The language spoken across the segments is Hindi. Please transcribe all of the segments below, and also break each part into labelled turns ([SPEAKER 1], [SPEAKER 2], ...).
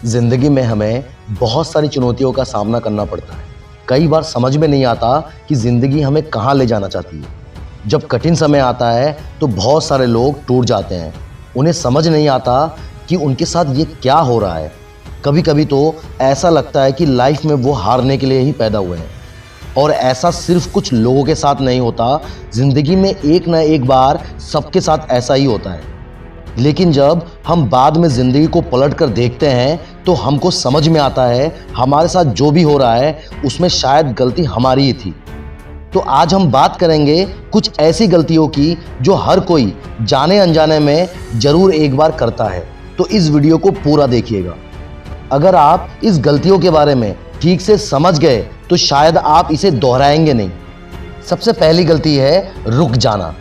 [SPEAKER 1] जिंदगी में हमें बहुत सारी चुनौतियों का सामना करना पड़ता है। कई बार समझ में नहीं आता कि जिंदगी हमें कहाँ ले जाना चाहती है। जब कठिन समय आता है तो बहुत सारे लोग टूट जाते हैं। उन्हें समझ नहीं आता कि उनके साथ ये क्या हो रहा है। कभी कभी तो ऐसा लगता है कि लाइफ में वो हारने के लिए ही पैदा हुए हैं। और ऐसा सिर्फ कुछ लोगों के साथ नहीं होता, जिंदगी में एक ना एक बार सबके साथ ऐसा ही होता है। लेकिन जब हम बाद में ज़िंदगी को पलट कर देखते हैं तो हमको समझ में आता है हमारे साथ जो भी हो रहा है उसमें शायद गलती हमारी ही थी। तो आज हम बात करेंगे कुछ ऐसी गलतियों की जो हर कोई जाने अनजाने में ज़रूर एक बार करता है। तो इस वीडियो को पूरा देखिएगा। अगर आप इस गलतियों के बारे में ठीक से समझ गए तो शायद आप इसे दोहराएंगे नहीं। सबसे पहली गलती है रुक जाना।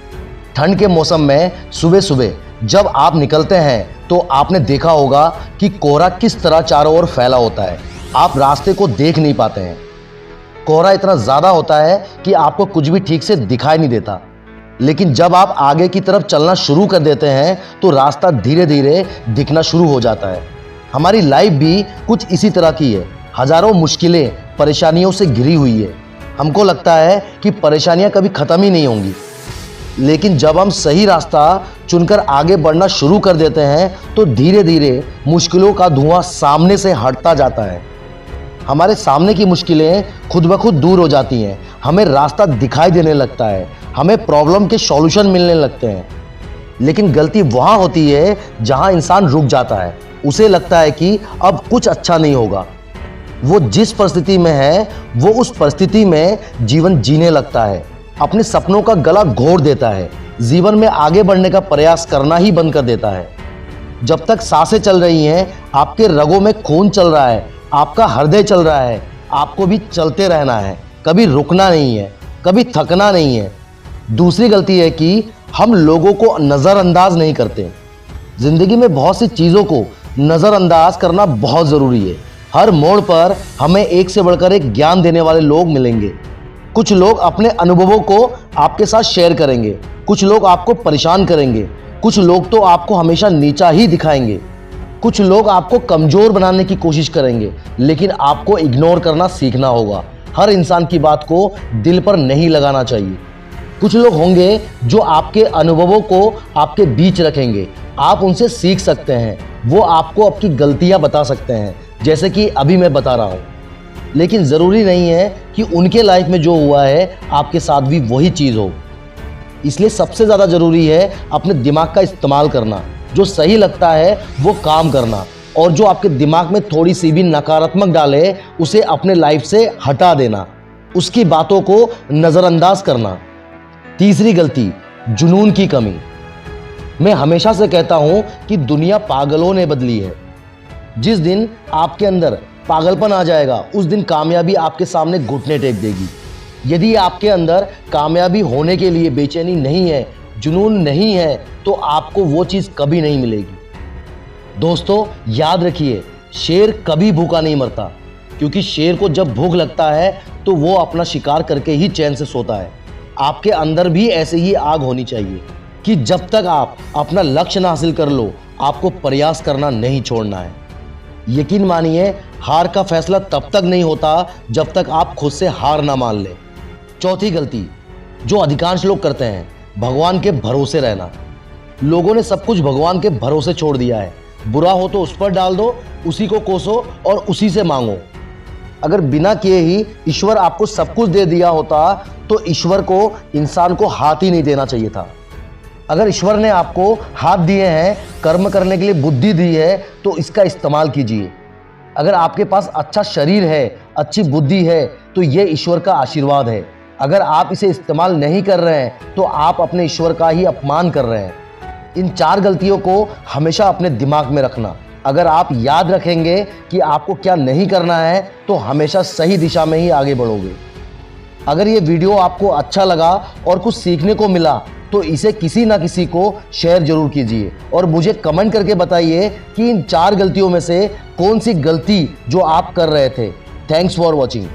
[SPEAKER 1] ठंड के मौसम में सुबह सुबह जब आप निकलते हैं तो आपने देखा होगा कि कोहरा किस तरह चारों ओर फैला होता है। आप रास्ते को देख नहीं पाते हैं। कोहरा इतना ज़्यादा होता है कि आपको कुछ भी ठीक से दिखाई नहीं देता। लेकिन जब आप आगे की तरफ चलना शुरू कर देते हैं तो रास्ता धीरे धीरे दिखना शुरू हो जाता है। हमारी लाइफ भी कुछ इसी तरह की है। हजारों मुश्किलें परेशानियों से घिरी हुई है। हमको लगता है कि परेशानियां कभी ख़त्म ही नहीं होंगी। लेकिन जब हम सही रास्ता चुनकर आगे बढ़ना शुरू कर देते हैं तो धीरे धीरे मुश्किलों का धुआं सामने से हटता जाता है। हमारे सामने की मुश्किलें खुद ब खुद दूर हो जाती हैं। हमें रास्ता दिखाई देने लगता है। हमें प्रॉब्लम के सॉल्यूशन मिलने लगते हैं। लेकिन गलती वहाँ होती है जहाँ इंसान रुक जाता है। उसे लगता है कि अब कुछ अच्छा नहीं होगा। वो जिस परिस्थिति में है वो उस परिस्थिति में जीवन जीने लगता है। अपने सपनों का गला घोट देता है। जीवन में आगे बढ़ने का प्रयास करना ही बंद कर देता है। जब तक सांसें चल रही हैं, आपके रगों में खून चल रहा है, आपका हृदय चल रहा है, आपको भी चलते रहना है। कभी रुकना नहीं है, कभी थकना नहीं है। दूसरी गलती है कि हम लोगों को नज़रअंदाज नहीं करते। जिंदगी में बहुत सी चीज़ों को नज़रअंदाज करना बहुत ज़रूरी है। हर मोड़ पर हमें एक से बढ़कर एक ज्ञान देने वाले लोग मिलेंगे। कुछ लोग अपने अनुभवों को आपके साथ शेयर करेंगे, कुछ लोग आपको परेशान करेंगे, कुछ लोग तो आपको हमेशा नीचा ही दिखाएंगे, कुछ लोग आपको कमज़ोर बनाने की कोशिश करेंगे। लेकिन आपको इग्नोर करना सीखना होगा। हर इंसान की बात को दिल पर नहीं लगाना चाहिए। कुछ लोग होंगे जो आपके अनुभवों को आपके बीच रखेंगे। आप उनसे सीख सकते हैं। वो आपको आपकी गलतियां बता सकते हैं, जैसे कि अभी मैं बता रहा हूँ। लेकिन ज़रूरी नहीं है कि उनके लाइफ में जो हुआ है आपके साथ भी वही चीज़ हो। इसलिए सबसे ज़्यादा ज़रूरी है अपने दिमाग का इस्तेमाल करना। जो सही लगता है वो काम करना, और जो आपके दिमाग में थोड़ी सी भी नकारात्मक डाले उसे अपने लाइफ से हटा देना, उसकी बातों को नज़रअंदाज करना। तीसरी गलती, जुनून की कमी। मैं हमेशा से कहता हूँ कि दुनिया पागलों ने बदली है। जिस दिन आपके अंदर पागलपन आ जाएगा उस दिन कामयाबी आपके सामने घुटने टेक देगी। यदि आपके अंदर कामयाबी होने के लिए बेचैनी नहीं है, जुनून नहीं है, तो आपको वो चीज़ कभी नहीं मिलेगी। दोस्तों याद रखिए, शेर कभी भूखा नहीं मरता, क्योंकि शेर को जब भूख लगता है तो वो अपना शिकार करके ही चैन से सोता है। आपके अंदर भी ऐसे ही आग होनी चाहिए कि जब तक आप अपना लक्ष्य ना हासिल कर लो, आपको प्रयास करना नहीं छोड़ना है। यकीन मानिए, हार का फैसला तब तक नहीं होता जब तक आप खुद से हार ना मान ले। चौथी गलती जो अधिकांश लोग करते हैं, भगवान के भरोसे रहना। लोगों ने सब कुछ भगवान के भरोसे छोड़ दिया है। बुरा हो तो उस पर डाल दो, उसी को कोसो और उसी से मांगो। अगर बिना किए ही ईश्वर आपको सब कुछ दे दिया होता तो ईश्वर को इंसान को हाथ ही नहीं देना चाहिए था। अगर ईश्वर ने आपको हाथ दिए हैं, कर्म करने के लिए बुद्धि दी है, तो इसका इस्तेमाल कीजिए। अगर आपके पास अच्छा शरीर है, अच्छी बुद्धि है, तो ये ईश्वर का आशीर्वाद है। अगर आप इसे इस्तेमाल नहीं कर रहे हैं तो आप अपने ईश्वर का ही अपमान कर रहे हैं। इन 4 गलतियों को हमेशा अपने दिमाग में रखना। अगर आप याद रखेंगे कि आपको क्या नहीं करना है तो हमेशा सही दिशा में ही आगे बढ़ोगे। अगर ये वीडियो आपको अच्छा लगा और कुछ सीखने को मिला तो इसे किसी ना किसी को शेयर जरूर कीजिए और मुझे कमेंट करके बताइए कि इन 4 गलतियों में से कौन सी गलती जो आप कर रहे थे। Thanks for watching.